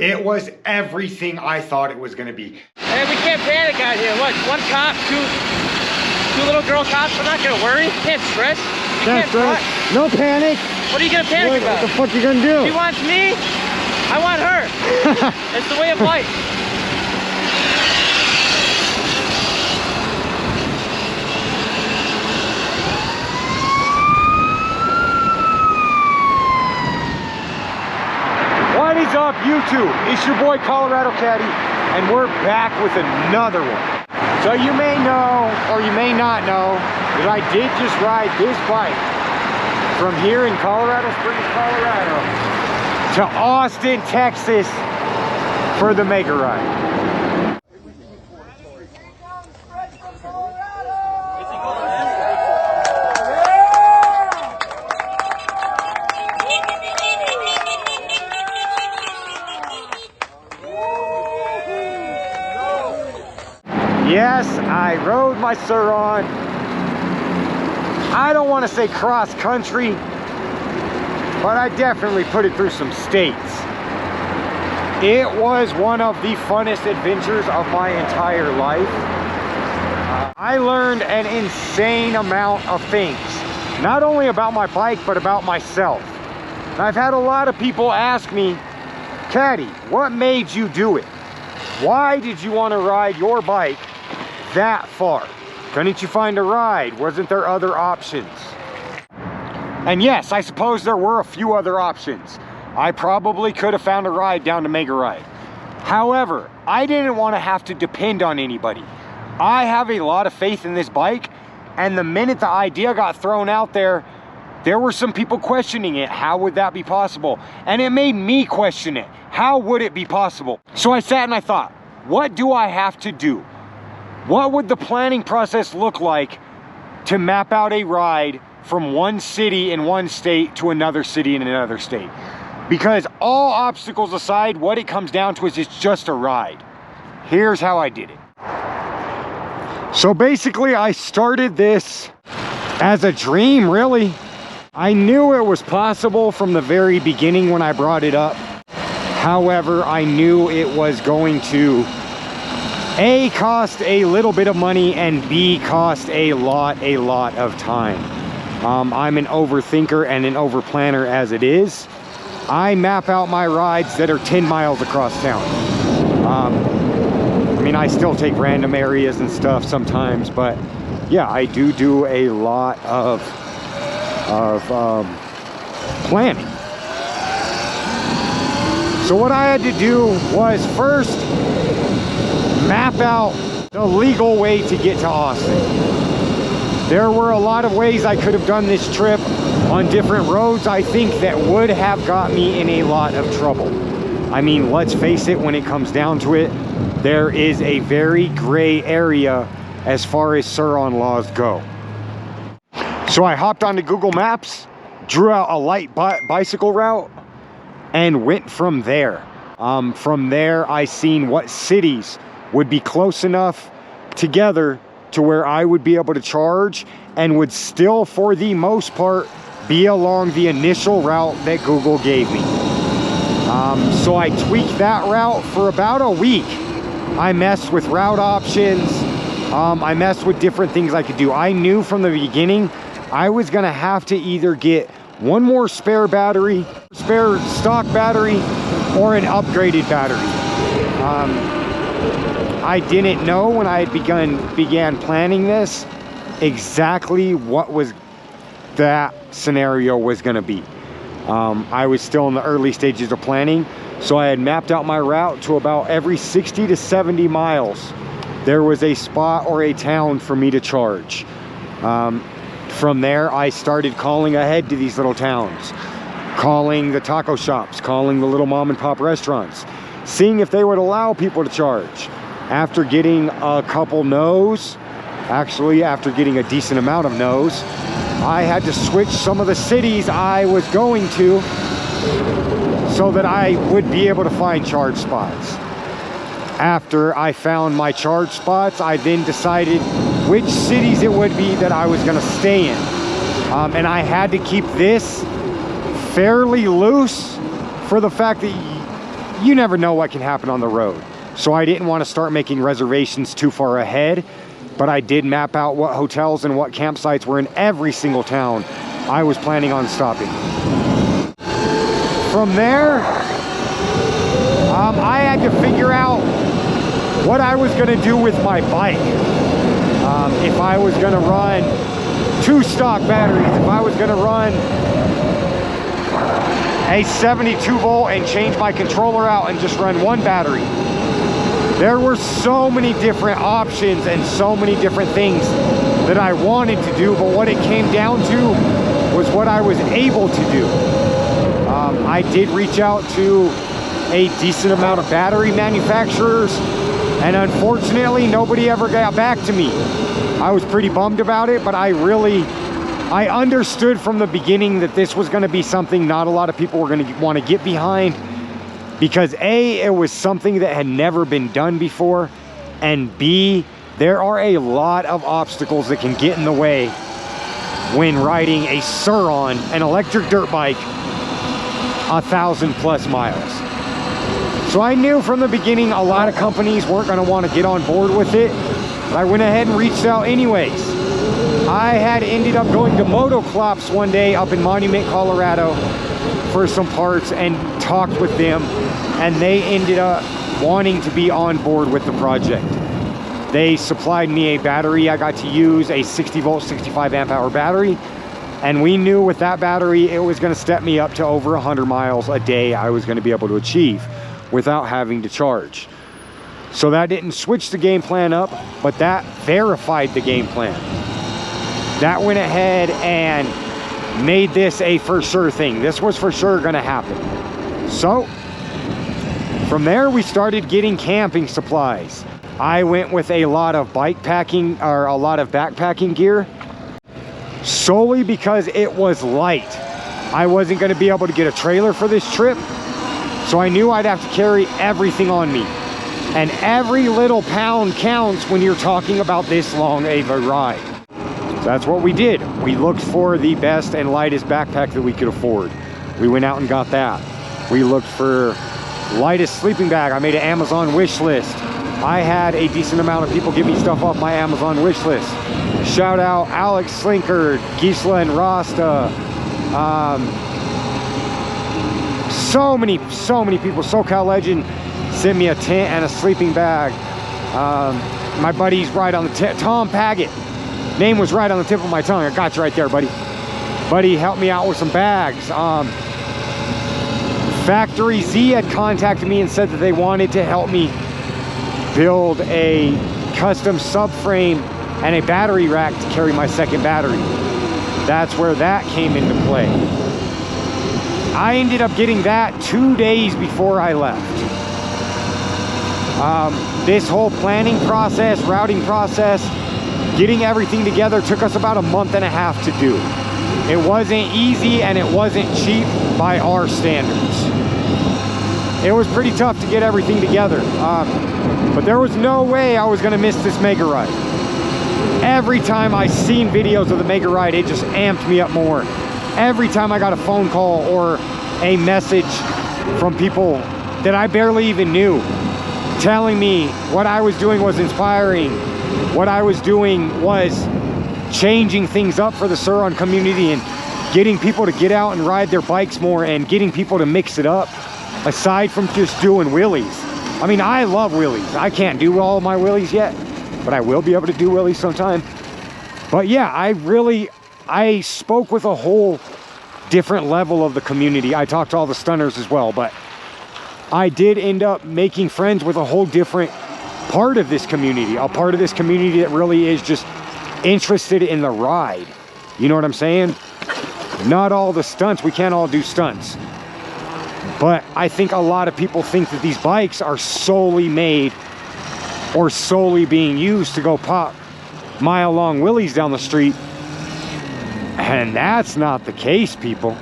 It was everything I thought it was gonna be. Hey, we can't panic out here. Look, one cop, two little girl cops. We're not gonna worry. Can't stress. That's right. No panic. What are you gonna panic about? What the fuck you gonna do? She wants me. I want her. It's the way of life. What is up, YouTube? It's your boy Colorado Caddy, and we're back with another one. So you may know, or you may not know, that I did just ride this bike from here in Colorado Springs, Colorado, to Austin, Texas, for the Mega Ride. Yes, I rode my Surron. I don't want to say cross country, but I definitely put it through some states. It was one of the funnest adventures of my entire life. I learned an insane amount of things, not only about my bike, but about myself. And I've had a lot of people ask me, Caddy, what made you do it? Why did you want to ride your bike that far? Couldn't you find a ride? Wasn't there other options? And yes, I suppose there were a few other options. I probably could have found a ride down to Mega Ride. However, I didn't want to have to depend on anybody. I have a lot of faith in this bike, and the minute the idea got thrown out there, there were some people questioning it. How would that be possible? And it made me question it. How would it be possible? So I sat and I thought, what do I have to do? What would the planning process look like to map out a ride from one city in one state to another city in another state? Because all obstacles aside, what it comes down to is it's just a ride. Here's how I did it. So basically, I started this as a dream, really. I knew it was possible from the very beginning when I brought it up. However, I knew it was going to A, cost a little bit of money, and B, cost a lot of time. I'm an overthinker and an overplanner as it is. I map out my rides that are 10 miles across town. I mean, I still take random areas and stuff sometimes, but yeah, I do a lot of planning. So what I had to do was first map out the legal way to get to Austin. There were a lot of ways I could have done this trip on different roads, I think, that would have got me in a lot of trouble. I mean, let's face it, when it comes down to it, there is a very gray area as far as Surron laws go. So I hopped onto Google Maps, drew out a light bicycle route, and went from there. From there, I seen what cities would be close enough together to where I would be able to charge and would still, for the most part, be along the initial route that Google gave me. So I tweaked that route for about a week. I messed with route options. I messed with different things I could do. I knew from the beginning I was gonna have to either get one more spare battery, spare stock battery, or an upgraded battery. I didn't know when I had began planning this exactly what was that scenario was going to be. I was still in the early stages of planning, so I had mapped out my route to about every 60 to 70 miles. There was a spot or a town for me to charge. From there, I started calling ahead to these little towns, calling the taco shops, calling the little mom and pop restaurants, seeing if they would allow people to charge. After getting a couple no's, actually after getting a decent amount of no's, I had to switch some of the cities I was going to so that I would be able to find charge spots. After I found my charge spots, I then decided which cities it would be that I was going to stay in. And I had to keep this fairly loose for the fact that you never know what can happen on the road. So I didn't want to start making reservations too far ahead, but I did map out what hotels and what campsites were in every single town I was planning on stopping. From there, I had to figure out what I was going to do with my bike. If I was going to run 2 stock batteries, if I was going to run a 72 volt and change my controller out and just run 1 battery. There were so many different options and so many different things that I wanted to do, but what it came down to was what I was able to do. I did reach out to a decent amount of battery manufacturers, and unfortunately nobody ever got back to me. I was pretty bummed about it, but I understood from the beginning that this was going to be something not a lot of people were going to want to get behind, because A, it was something that had never been done before, and B, there are a lot of obstacles that can get in the way when riding a Surron, an electric dirt bike, 1,000+ miles. So I knew from the beginning a lot of companies weren't going to want to get on board with it, but I went ahead and reached out anyways. I had ended up going to Motoclops one day up in Monument, Colorado for some parts and talked with them, and they ended up wanting to be on board with the project. They supplied me a battery I got to use, a 60 volt, 65 amp hour battery, and we knew with that battery it was going to step me up to over 100 miles a day I was going to be able to achieve without having to charge. So that didn't switch the game plan up, but that verified the game plan. That went ahead and made this a for sure thing. This was for sure going to happen. So from there we started getting camping supplies. I went with a lot of bike packing, or a lot of backpacking gear, solely because it was light. I wasn't going to be able to get a trailer for this trip, so I knew I'd have to carry everything on me. And every little pound counts when you're talking about this long of a ride. So that's what we did. We looked for the best and lightest backpack that we could afford. We went out and got that. We looked for lightest sleeping bag. I made an Amazon wish list. I had a decent amount of people give me stuff off my Amazon wish list. Shout out Alex Slinkard, Gisela and Rasta. So many people. SoCal Legend sent me a tent and a sleeping bag. My buddy's right on the tip. Tom Paget. Name was right on the tip of my tongue. I got you right there, buddy. Buddy helped me out with some bags. Factory Z had contacted me and said that they wanted to help me build a custom subframe and a battery rack to carry my second battery. That's where that came into play. I ended up getting that 2 days before I left. This whole planning process, routing process, getting everything together took us about a month and a half to do. It wasn't easy and it wasn't cheap by our standards. It was pretty tough to get everything together. But there was no way I was gonna miss this mega ride. Every time I seen videos of the mega ride, it just amped me up more. Every time I got a phone call or a message from people that I barely even knew, telling me what I was doing was inspiring, what I was doing was changing things up for the Surron community and getting people to get out and ride their bikes more and getting people to mix it up, aside from just doing wheelies. I mean, I love wheelies. I can't do all of my wheelies yet, but I will be able to do wheelies sometime. But yeah, I spoke with a whole different level of the community. I talked to all the stunners as well, but I did end up making friends with a whole different part of this community, a part of this community that really is just interested in the ride. You know what I'm saying? Not all the stunts, we can't all do stunts. But I think a lot of people think that these bikes are solely made or solely being used to go pop mile-long wheelies down the street. And that's not the case, people.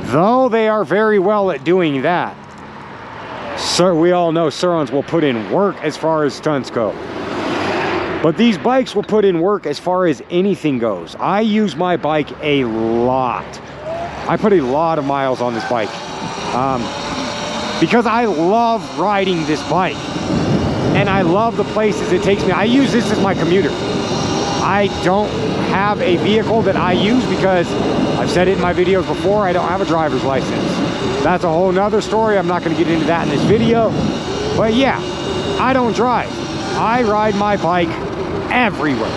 Though they are very well at doing that. So we all know Surrons will put in work as far as stunts go. But these bikes will put in work as far as anything goes. I use my bike a lot. I put a lot of miles on this bike. because I love riding this bike and I love the places it takes me. I use this as my commuter. I don't have a vehicle that I use because I've said it in my videos before, I don't have a driver's license. That's a whole nother story. I'm not going to get into that in this video. But yeah, I don't drive. I ride my bike everywhere.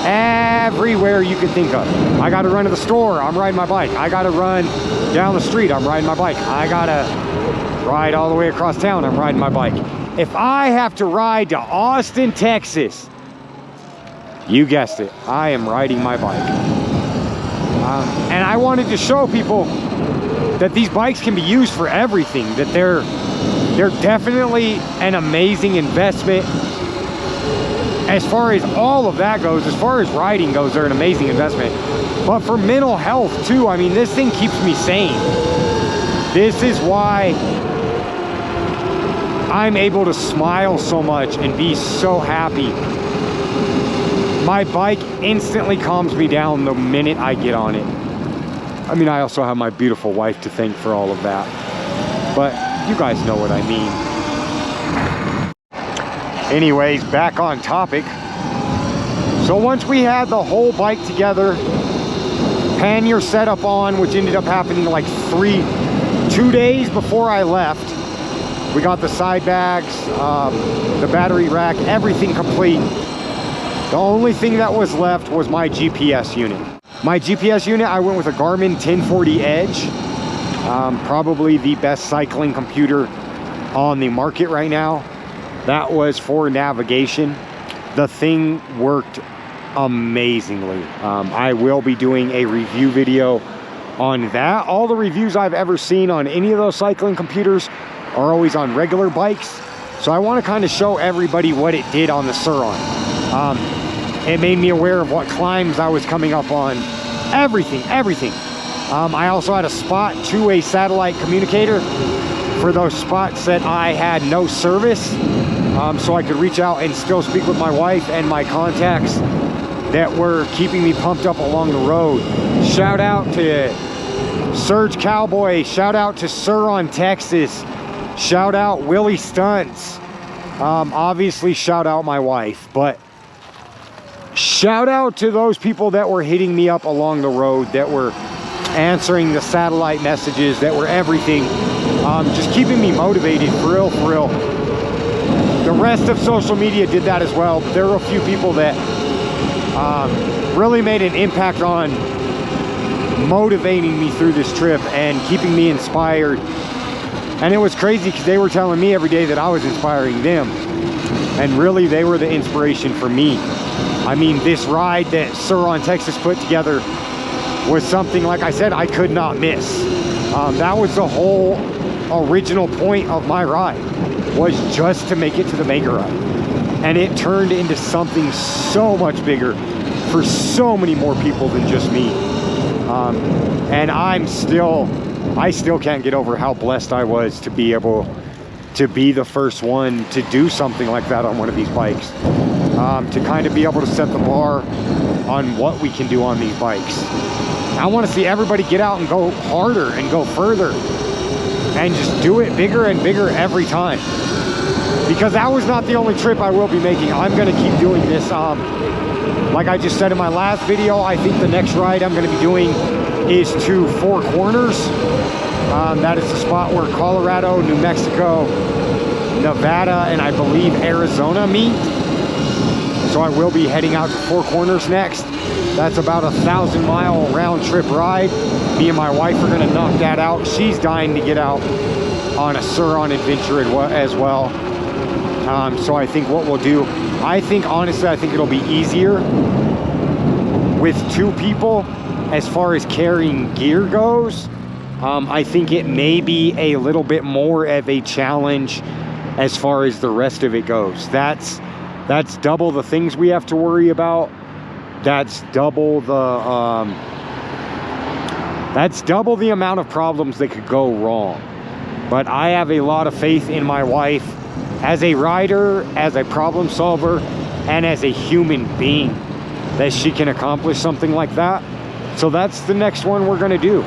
Everywhere you can think of. I got to run to the store, I'm riding my bike. I got to run down the street, I'm riding my bike. I got to ride all the way across town, I'm riding my bike. If I have to ride to Austin, Texas, you guessed it, I am riding my bike. And I wanted to show people that these bikes can be used for everything, that they're definitely an amazing investment. As far as all of that goes, as far as riding goes, they're an amazing investment. But for mental health too, I mean, this thing keeps me sane. This is why I'm able to smile so much and be so happy. My bike instantly calms me down the minute I get on it. I mean, I also have my beautiful wife to thank for all of that. But you guys know what I mean. Anyways, back on topic. So once we had the whole bike together, pannier setup on, which ended up happening like 2 days before I left. We got the side bags, the battery rack, everything complete. The only thing that was left was my GPS unit. My GPS unit, I went with a Garmin 1040 Edge. Probably the best cycling computer on the market right now. That was for navigation. The thing worked amazingly. I will be doing a review video on that. All the reviews I've ever seen on any of those cycling computers are always on regular bikes. So I want to kind of show everybody what it did on the Surron. It made me aware of what climbs I was coming up on. Everything. I also had a spot to a satellite communicator for those spots that I had no service. So I could reach out and still speak with my wife and my contacts that were keeping me pumped up along the road. Shout out to Surge Cowboy, shout out to Surron, Texas, shout out Willie Stunts, obviously shout out my wife, but shout out to those people that were hitting me up along the road, that were answering the satellite messages, that were everything, just keeping me motivated, for real, for real. The rest of social media did that as well. There were a few people that really made an impact on motivating me through this trip and keeping me inspired. And it was crazy because they were telling me every day that I was inspiring them. And really, they were the inspiration for me. I mean, this ride that Surron, Texas put together was something, like I said, I could not miss. That was the whole original point of my ride, was just to make it to the mega ride. And it turned into something so much bigger for so many more people than just me. And I still can't get over how blessed I was to be able to be the first one to do something like that on one of these bikes. To kind of be able to set the bar on what we can do on these bikes. I want to see everybody get out and go harder and go further and just do it bigger and bigger every time. Because that was not the only trip I will be making. I'm going to keep doing this. Like I just said in my last video, I think the next ride I'm going to be doing is to Four Corners. That is the spot where Colorado, New Mexico, Nevada, and I believe Arizona meet. So I will be heading out to Four Corners next. That's about a 1,000-mile round trip ride. Me and my wife are going to knock that out. She's dying to get out on a Surron adventure as well. So I think what we'll do, honestly, I think it'll be easier with 2 people as far as carrying gear goes. I think it may be a little bit more of a challenge as far as the rest of it goes. That's double the things we have to worry about. That's double the amount of problems that could go wrong. But I have a lot of faith in my wife as a rider, as a problem solver, and as a human being, that she can accomplish something like that. So that's the next one we're gonna do.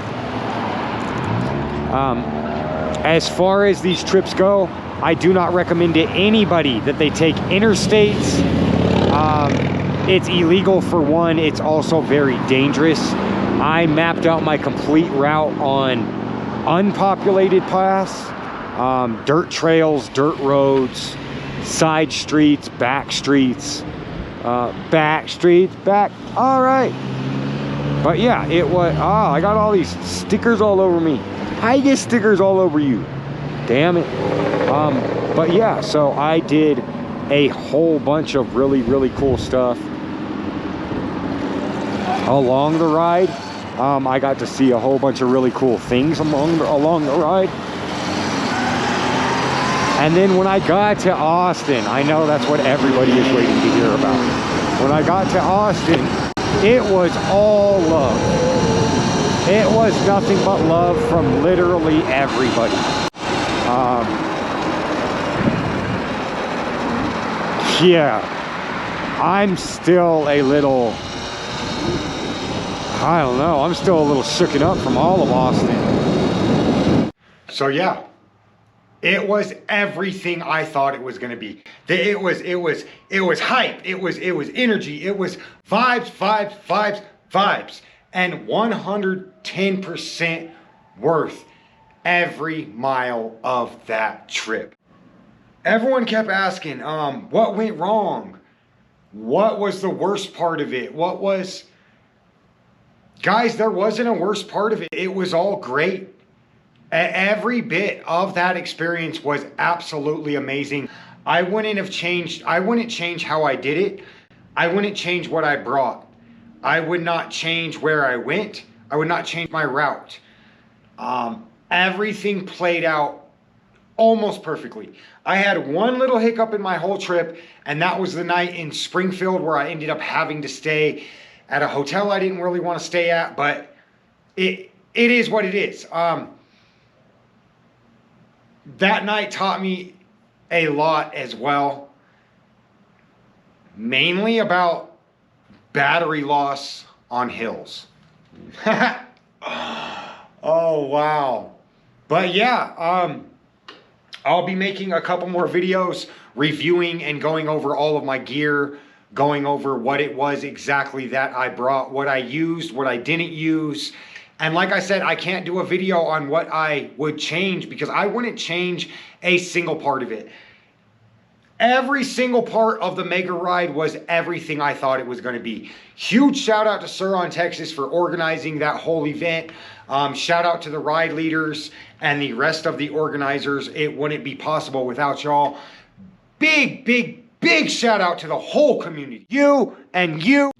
As far as these trips go, I do not recommend to anybody that they take interstates. It's illegal for one. It's also very dangerous. I mapped out my complete route on unpopulated paths, dirt trails, dirt roads, side streets, back streets, all right. But yeah, it was, I got all these stickers all over me. I get stickers all over you. Damn it. But yeah, so I did a whole bunch of really, really cool stuff along the ride. I got to see a whole bunch of really cool things along the ride. And then when I got to Austin, I know that's what everybody is waiting to hear about. When I got to Austin, it was all love. It was nothing but love from literally everybody. Yeah, I'm still a little, I don't know, I'm still a little shooken up from all of Austin. So yeah, it was everything I thought it was gonna be. It was hype, it was energy, it was vibes, and 110% worth every mile of that trip. Everyone kept asking, what went wrong? What was the worst part of it? Guys, there wasn't a worst part of it. It was all great. Every bit of that experience was absolutely amazing. I wouldn't change how I did it. I wouldn't change what I brought. I would not change where I went. I would not change my route. Everything played out almost perfectly. I had one little hiccup in my whole trip, and that was the night in Springfield where I ended up having to stay at a hotel I didn't really want to stay at, but it is what it is. That night taught me a lot as well, mainly about battery loss on hills. Oh, wow. But yeah, I'll be making a couple more videos reviewing and going over all of my gear, going over what it was exactly that I brought, what I used, what I didn't use. And like I said, I can't do a video on what I would change because I wouldn't change a single part of it. Every single part of the mega ride was everything I thought it was going to be. Huge shout out to Surron, Texas for organizing that whole event. Shout out to the ride leaders and the rest of the organizers. It wouldn't be possible without y'all. Big shout out to the whole community. You and you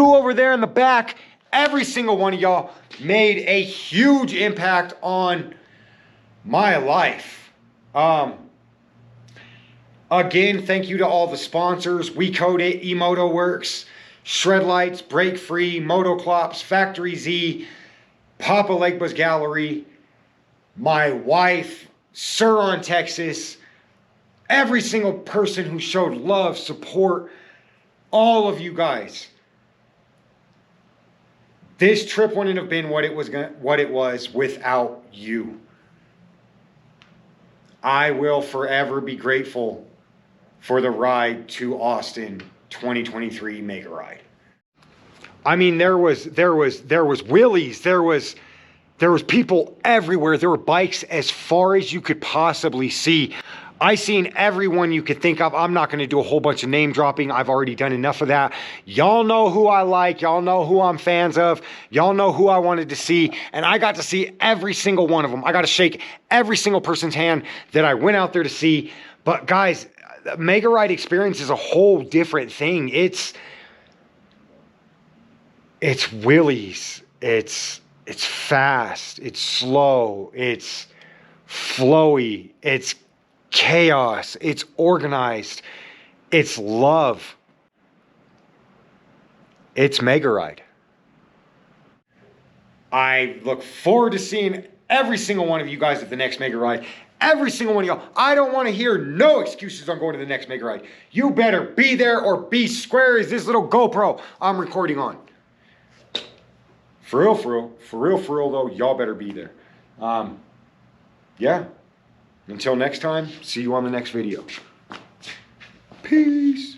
over there in the back, every single one of y'all made a huge impact on my life. Again, thank you to all the sponsors. Koat, Emotoworx, Shredlights, Break Free, Motoclops, Factory Z, Papa Legbas Gallery, my wife, Surron, Texas, every single person who showed love, support, all of you guys. This trip wouldn't have been what it was without you. I will forever be grateful for the ride to Austin 2023 Mega Ride. I mean, there was wheelies, there was people everywhere. There were bikes as far as you could possibly see. I seen everyone you could think of. I'm not going to do a whole bunch of name dropping. I've already done enough of that. Y'all know who I like. Y'all know who I'm fans of. Y'all know who I wanted to see. And I got to see every single one of them. I got to shake every single person's hand that I went out there to see. But guys, the Mega Ride experience is a whole different thing. It's wheelies. It's fast. It's slow. It's flowy. It's chaos. It's organized. It's love. It's Mega Ride. I look forward to seeing every single one of you guys at the next Mega Ride. Every single one of y'all. I don't want to hear no excuses on going to the next Mega Ride. You better be there or be square as this little GoPro I'm recording on. For real though, y'all better be there. yeah. Until next time, see you on the next video. Peace.